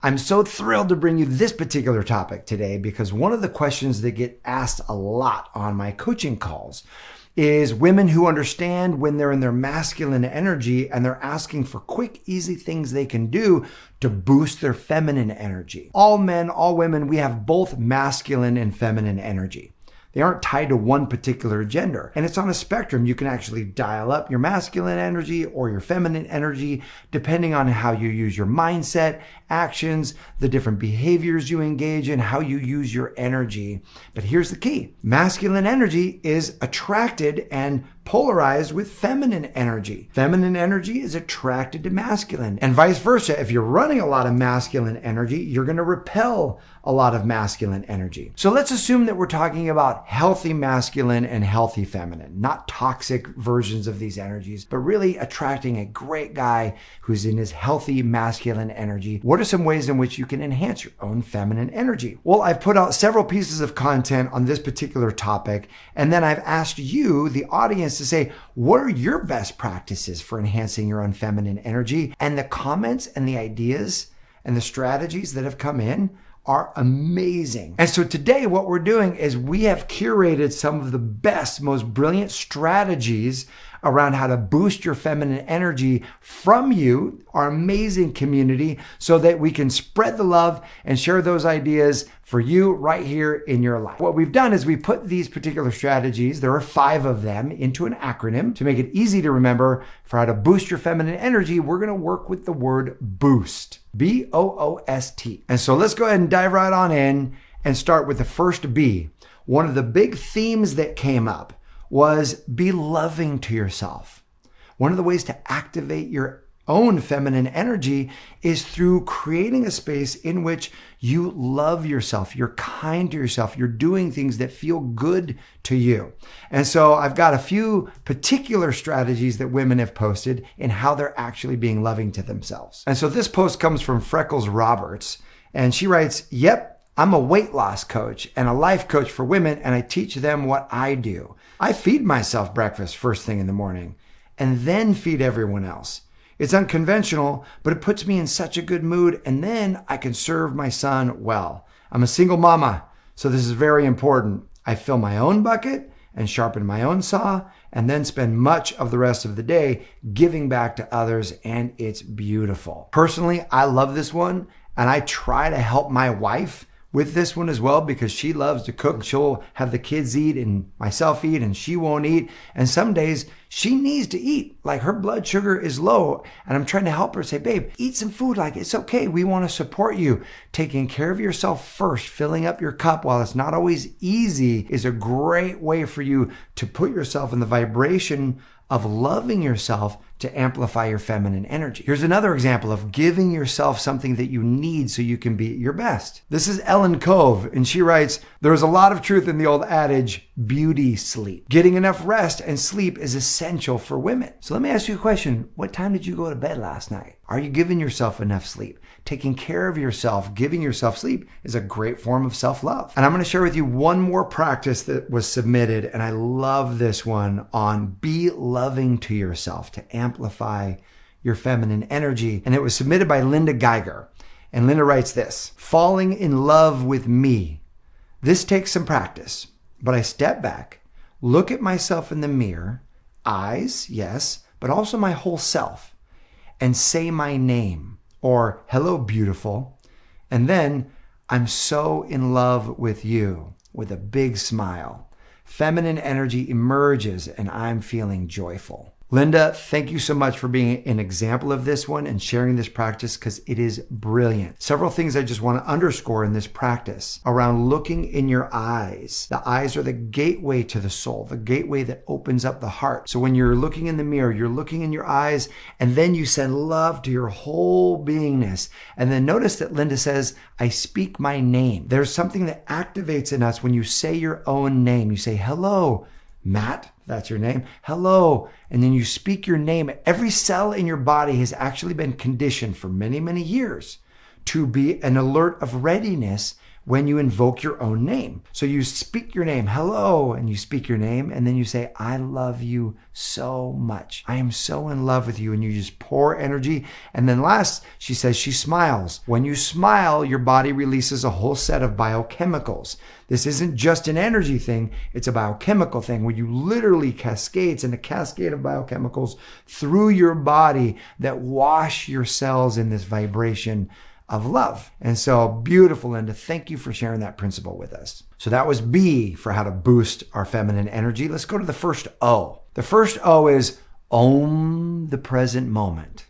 I'm so thrilled to bring you this particular topic today because one of the questions that get asked a lot on my coaching calls is women who understand when they're in their masculine energy and they're asking for quick, easy things they can do to boost their feminine energy. All men, all women, we have both masculine and feminine energy. They aren't tied to one particular gender. And it's on a spectrum. You can actually dial up your masculine energy or your feminine energy depending on how you use your mindset, actions, the different behaviors you engage in, how you use your energy. But here's the key. Masculine energy is attracted and polarized with feminine energy. Feminine energy is attracted to masculine and vice versa. If you're running a lot of masculine energy, you're going to repel a lot of masculine energy. So let's assume that we're talking about healthy masculine and healthy feminine, not toxic versions of these energies, but really attracting a great guy who's in his healthy masculine energy. What are some ways in which you can enhance your own feminine energy? Well, I've put out several pieces of content on this particular topic, and then I've asked you, the audience, to say, what are your best practices for enhancing your own feminine energy? And the comments and the ideas and the strategies that have come in are amazing. And so today what we're doing is we have curated some of the best, most brilliant strategies around how to boost your feminine energy from you, our amazing community, so that we can spread the love and share those ideas for you right here in your life. What we've done is we put these particular strategies, there are 5 of them, into an acronym to make it easy to remember for how to boost your feminine energy. We're going to work with the word boost, B-O-O-S-T. And so let's go ahead and dive right on in and start with the first B. One of the big themes that came up was be loving to yourself. One of the ways to activate your own feminine energy is through creating a space in which you love yourself, you're kind to yourself, you're doing things that feel good to you. And so I've got a few particular strategies that women have posted in how they're actually being loving to themselves. And so this post comes from Freckles Roberts, and she writes, "Yep, I'm a weight loss coach and a life coach for women, and I teach them what I do. I feed myself breakfast first thing in the morning and then feed everyone else. It's unconventional, but it puts me in such a good mood, and then I can serve my son well. I'm a single mama, so this is very important. I fill my own bucket and sharpen my own saw, and then spend much of the rest of the day giving back to others, and it's beautiful." Personally, I love this one, and I try to help my wife with this one as well because she loves to cook. She'll have the kids eat and myself eat, and she won't eat. And some days she needs to eat. Like her blood sugar is low, and I'm trying to help her say, babe, eat some food. Like, it's okay. We want to support you. Taking care of yourself first, filling up your cup while it's not always easy, is a great way for you to put yourself in the vibration of loving yourself to amplify your feminine energy. Here's another example of giving yourself something that you need so you can be at your best. This is Ellen Cove, and she writes, "There's a lot of truth in the old adage, beauty sleep. Getting enough rest and sleep is essential for women." So let me ask you a question. What time did you go to bed last night? Are you giving yourself enough sleep? Taking care of yourself, giving yourself sleep is a great form of self-love. And I'm going to share with you one more practice that was submitted, and I love this one, on be loving to yourself to amplify your feminine energy. And it was submitted by Linda Geiger. And Linda writes this: "Falling in love with me. This takes some practice, but I step back, look at myself in the mirror, eyes, yes, but also my whole self, and say my name, or hello, beautiful. And then I'm so in love with you," with a big smile. Feminine energy emerges, and I'm feeling joyful. Linda, thank you so much for being an example of this one and sharing this practice because it is brilliant. Several things I just want to underscore in this practice around looking in your eyes. The eyes are the gateway to the soul, the gateway that opens up the heart. So when you're looking in the mirror, you're looking in your eyes, and then you send love to your whole beingness. And then notice that Linda says, "I speak my name." There's something that activates in us when you say your own name. You say, "Hello, Matt," that's your name. "Hello." And then you speak your name. Every cell in your body has actually been conditioned for many, many years to be an alert of readiness when you invoke your own name. So you speak your name, hello, and you speak your name, and then you say, I love you so much. I am so in love with you. And you just pour energy. And then last, she says she smiles. When you smile, your body releases a whole set of biochemicals. This isn't just an energy thing, it's a biochemical thing where you literally cascades in a cascade of biochemicals through your body that wash your cells in this vibration of love. And so beautiful, Linda. Thank you for sharing that principle with us. So that was B for how to boost our feminine energy. Let's go to the first O. The first O is own the present moment.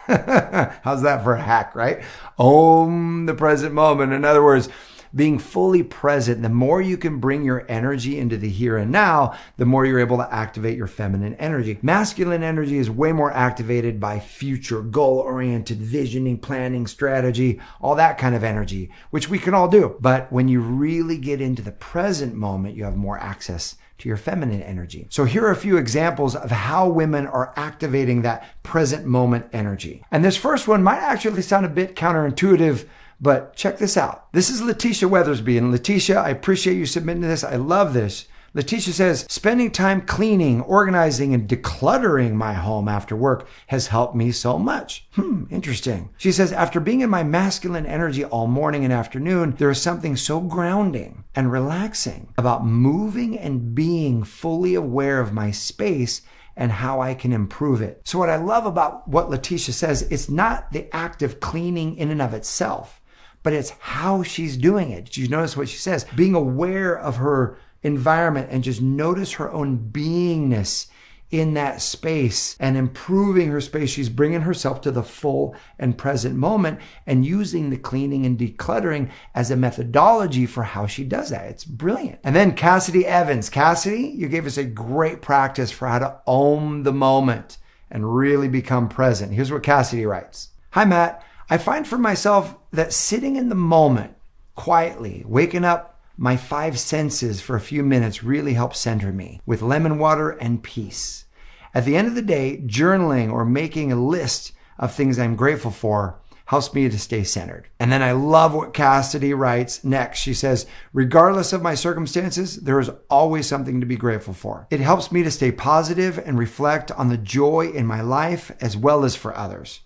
How's that for a hack, right? Own the present moment. In other words, being fully present, the more you can bring your energy into the here and now, the more you're able to activate your feminine energy. Masculine energy is way more activated by future, goal-oriented visioning, planning, strategy, all that kind of energy, which we can all do. But when you really get into the present moment, you have more access to your feminine energy. So here are a few examples of how women are activating that present moment energy. And this first one might actually sound a bit counterintuitive, but check this out. This is Letitia Weathersby. And Letitia, I appreciate you submitting this. I love this. Letitia says, spending time cleaning, organizing, and decluttering my home after work has helped me so much. Interesting. She says, after being in my masculine energy all morning and afternoon, there is something so grounding and relaxing about moving and being fully aware of my space and how I can improve it. So what I love about what Letitia says, it's not the act of cleaning in and of itself, but it's how she's doing it. Did you notice what she says? Being aware of her environment and just notice her own beingness in that space and improving her space. She's bringing herself to the full and present moment and using the cleaning and decluttering as a methodology for how she does that. It's brilliant. And then Cassidy Evans. Cassidy, you gave us a great practice for how to own the moment and really become present. Here's what Cassidy writes. Hi, Matt. I find for myself that sitting in the moment quietly, waking up my 5 senses for a few minutes really helps center me with lemon water and peace. At the end of the day, journaling or making a list of things I'm grateful for helps me to stay centered. And then I love what Cassidy writes next. She says, regardless of my circumstances, there is always something to be grateful for. It helps me to stay positive and reflect on the joy in my life as well as for others,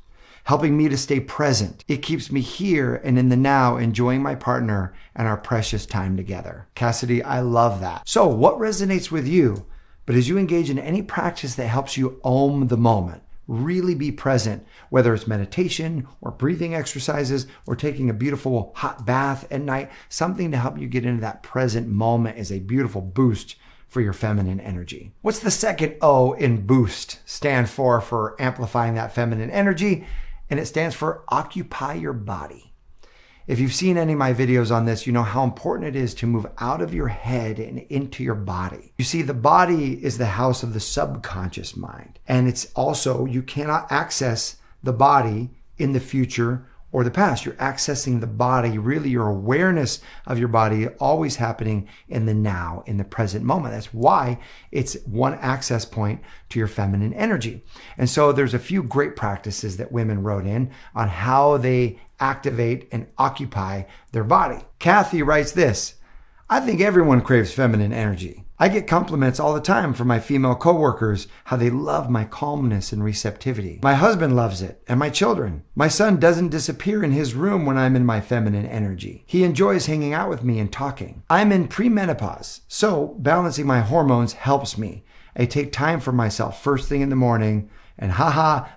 helping me to stay present. It keeps me here and in the now, enjoying my partner and our precious time together. Cassidy, I love that. So what resonates with you? But as you engage in any practice that helps you own the moment, really be present, whether it's meditation or breathing exercises or taking a beautiful hot bath at night, something to help you get into that present moment is a beautiful boost for your feminine energy. What's the second O in boost stand for amplifying that feminine energy? And it stands for occupy your body. If you've seen any of my videos on this, you know how important it is to move out of your head and into your body. You see, the body is the house of the subconscious mind. And it's also, you cannot access the body in the future or the past. You're accessing the body, really your awareness of your body always happening in the now, in the present moment. That's why it's one access point to your feminine energy. And so there's a few great practices that women wrote in on how they activate and occupy their body. Kathy writes this, I think everyone craves feminine energy. I get compliments all the time from my female coworkers, how they love my calmness and receptivity. My husband loves it, and my children. My son doesn't disappear in his room when I'm in my feminine energy. He enjoys hanging out with me and talking. I'm in premenopause, so balancing my hormones helps me. I take time for myself first thing in the morning, and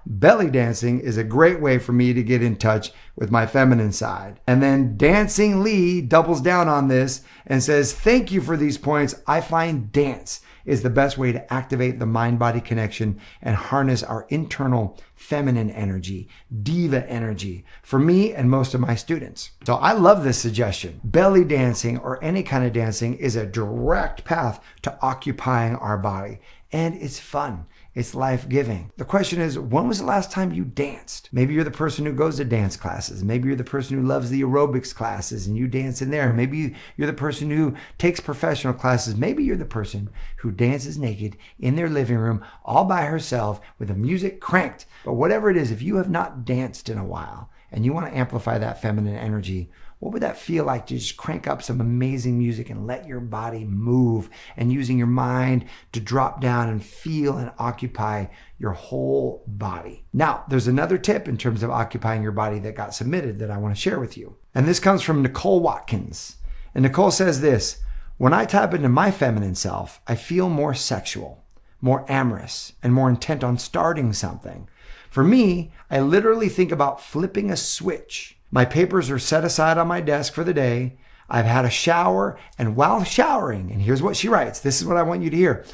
belly dancing is a great way for me to get in touch with my feminine side. And then Dancing Lee doubles down on this and says, thank you for these points. I find dance is the best way to activate the mind-body connection and harness our internal feminine energy, diva energy, for me and most of my students. So I love this suggestion. Belly dancing or any kind of dancing is a direct path to occupying our body. And it's fun. It's life-giving. The question is, when was the last time you danced? Maybe you're the person who goes to dance classes. Maybe you're the person who loves the aerobics classes and you dance in there. Maybe you're the person who takes professional classes. Maybe you're the person who dances naked in their living room all by herself with the music cranked. But whatever it is, if you have not danced in a while, and you want to amplify that feminine energy, what would that feel like to just crank up some amazing music and let your body move and using your mind to drop down and feel and occupy your whole body? Now, there's another tip in terms of occupying your body that got submitted that I want to share with you. And this comes from Nicole Watkins. And Nicole says this: when I tap into my feminine self, I feel more sexual, more amorous, and more intent on starting something. For me, I literally think about flipping a switch. My papers are set aside on my desk for the day. I've had a shower, and while showering, and here's what she writes, this is what I want you to hear,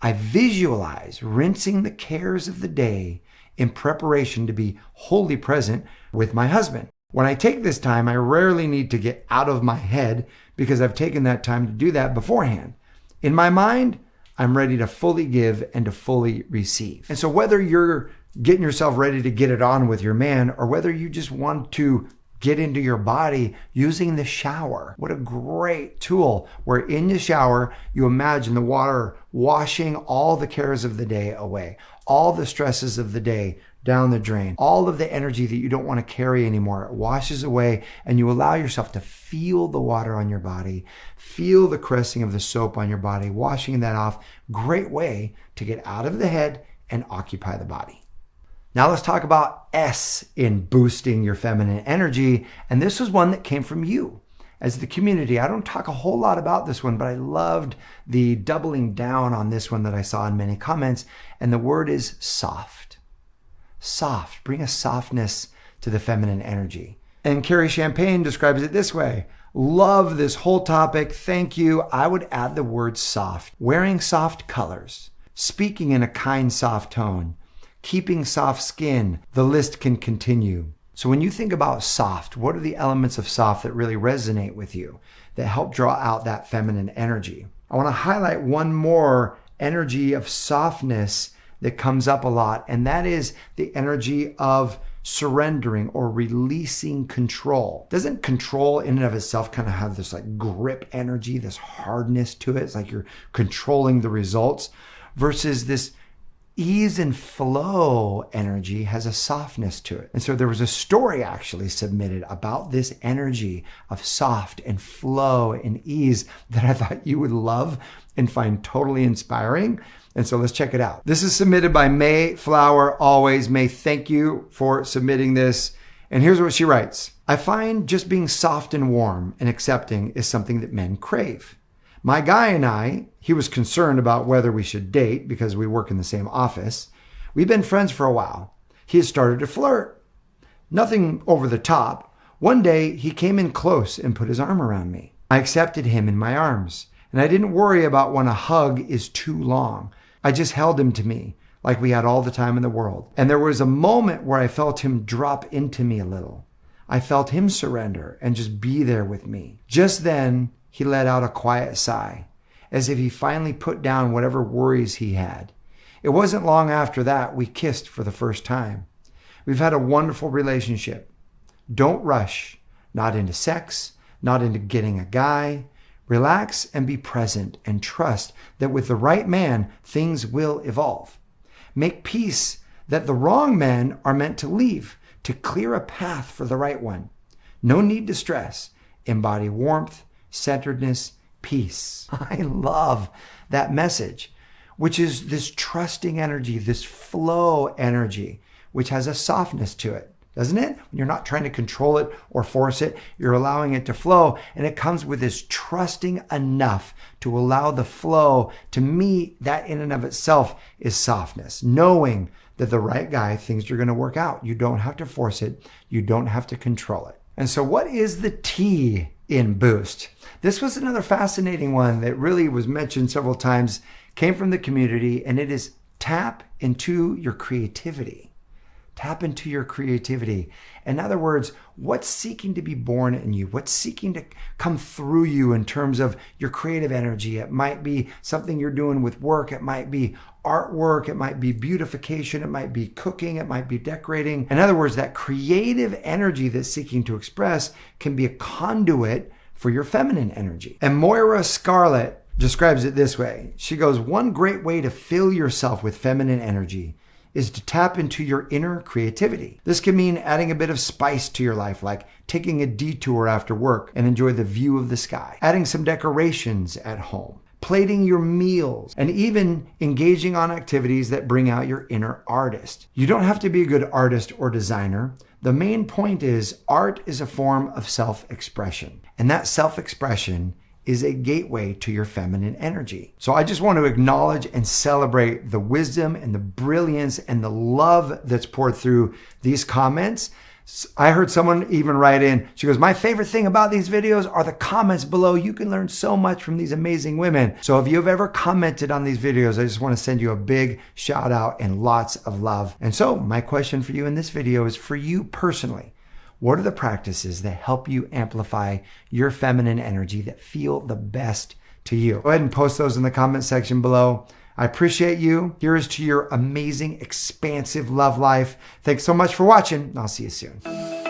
I visualize rinsing the cares of the day in preparation to be wholly present with my husband. When I take this time, I rarely need to get out of my head because I've taken that time to do that beforehand. In my mind, I'm ready to fully give and to fully receive. And so whether you're getting yourself ready to get it on with your man, or whether you just want to get into your body using the shower, what a great tool, where in the shower, you imagine the water washing all the cares of the day away, all the stresses of the day down the drain, all of the energy that you don't want to carry anymore. It washes away, and you allow yourself to feel the water on your body, feel the caressing of the soap on your body, washing that off. Great way to get out of the head and occupy the body. Now let's talk about S in boosting your feminine energy. And this was one that came from you as the community. I don't talk a whole lot about this one, but I loved the doubling down on this one that I saw in many comments. And the word is soft. Soft. Bring a softness to the feminine energy. And Carrie Champagne describes it this way: love this whole topic. Thank you. I would add the word soft. Wearing soft colors, speaking in a kind, soft tone, keeping soft skin. The list can continue. So when you think about soft, what are the elements of soft that really resonate with you, that help draw out that feminine energy? I want to highlight one more energy of softness that comes up a lot, and that is the energy of surrendering or releasing control. Doesn't control in and of itself kind of have this like grip energy, this hardness to it? It's like you're controlling the results, versus this ease and flow energy has a softness to it. And so there was a story actually submitted about this energy of soft and flow and ease that I thought you would love and find totally inspiring. And so let's check it out. This is submitted by May Flower Always. May, thank you for submitting this. And here's what she writes: I find just being soft and warm and accepting is something that men crave. My guy and I, he was concerned about whether we should date because we work in the same office. We've been friends for a while. He has started to flirt. Nothing over the top. One day he came in close and put his arm around me. I accepted him in my arms, and I didn't worry about when a hug is too long. I just held him to me like we had all the time in the world. And there was a moment where I felt him drop into me a little. I felt him surrender and just be there with me. Just then, he let out a quiet sigh, as if he finally put down whatever worries he had. It wasn't long after that we kissed for the first time. We've had a wonderful relationship. Don't rush, not into sex, not into getting a guy. Relax and be present and trust that with the right man, things will evolve. Make peace that the wrong men are meant to leave to clear a path for the right one. No need to stress. Embody warmth, centeredness, peace. I love that message, which is this trusting energy, this flow energy, which has a softness to it, doesn't it? When you're not trying to control it or force it, you're allowing it to flow, and it comes with this trusting enough to allow the flow. To me, that in and of itself is softness, knowing that the right guy, things are going to work out. You don't have to force it. You don't have to control it. And so what is the T in boost? This was another fascinating one that really was mentioned several times, came from the community, and it is tap into your creativity. Tap into your creativity. In other words, what's seeking to be born in you? What's seeking to come through you in terms of your creative energy? It might be something you're doing with work. It might be artwork. It might be beautification. It might be cooking. It might be decorating. In other words, that creative energy that's seeking to express can be a conduit for your feminine energy. And Moira Scarlett describes it this way. She goes, one great way to fill yourself with feminine energy is to tap into your inner creativity. This can mean adding a bit of spice to your life, like taking a detour after work and enjoy the view of the sky, adding some decorations at home, plating your meals, and even engaging on activities that bring out your inner artist. You don't have to be a good artist or designer. The main point is art is a form of self-expression, and that self-expression is a gateway to your feminine energy. So I just want to acknowledge and celebrate the wisdom and the brilliance and the love that's poured through these comments. I heard someone even write in, she goes, my favorite thing about these videos are the comments below. You can learn so much from these amazing women. So if you've ever commented on these videos, I just want to send you a big shout out and lots of love. And so my question for you in this video is for you personally. What are the practices that help you amplify your feminine energy that feel the best to you? Go ahead and post those in the comment section below. I appreciate you. Here's to your amazing, expansive love life. Thanks so much for watching. I'll see you soon.